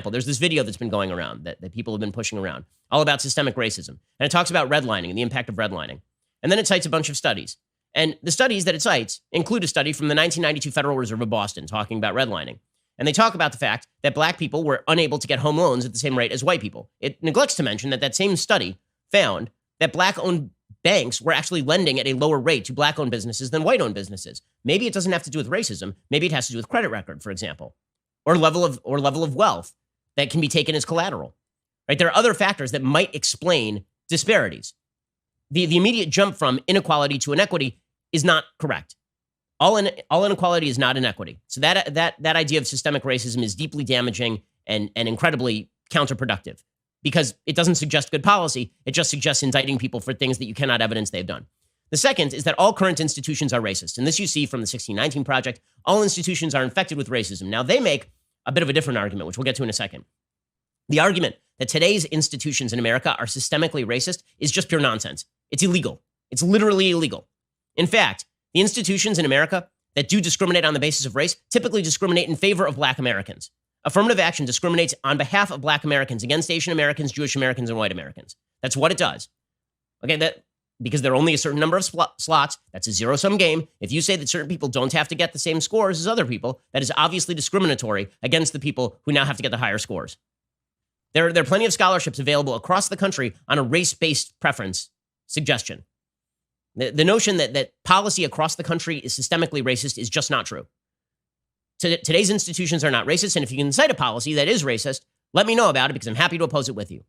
there's this video that's been going around that people have been pushing around, all about systemic racism. And it talks about redlining and the impact of redlining. And then it cites a bunch of studies. And the studies that it cites include a study from the 1992 Federal Reserve of Boston talking about redlining. And they talk about the fact that black people were unable to get home loans at the same rate as white people. It neglects to mention that that same study found that black-owned banks were actually lending at a lower rate to black-owned businesses than white-owned businesses. Maybe it doesn't have to do with racism. Maybe it has to do with credit record, for example, or level of wealth that can be taken as collateral. Right? There are other factors that might explain disparities. The immediate jump from inequality to inequity is not correct. All inequality is not inequity. So that idea of systemic racism is deeply damaging and incredibly counterproductive because it doesn't suggest good policy. It just suggests indicting people for things that you cannot evidence they've done. The second is that all current institutions are racist. And this you see from the 1619 Project. All institutions are infected with racism. Now, they make a bit of a different argument, which we'll get to in a second. The argument that today's institutions in America are systemically racist is just pure nonsense. It's illegal. It's literally illegal. In fact, the institutions in America that do discriminate on the basis of race typically discriminate in favor of black Americans. Affirmative action discriminates on behalf of black Americans against Asian Americans, Jewish Americans, and white Americans. That's what it does. Okay, because there are only a certain number of slots, that's a zero-sum game. If you say that certain people don't have to get the same scores as other people, that is obviously discriminatory against the people who now have to get the higher scores. There are plenty of scholarships available across the country on a race-based preference suggestion. The notion that policy across the country is systemically racist is just not true. Today's institutions are not racist, and if you can cite a policy that is racist, let me know about it because I'm happy to oppose it with you.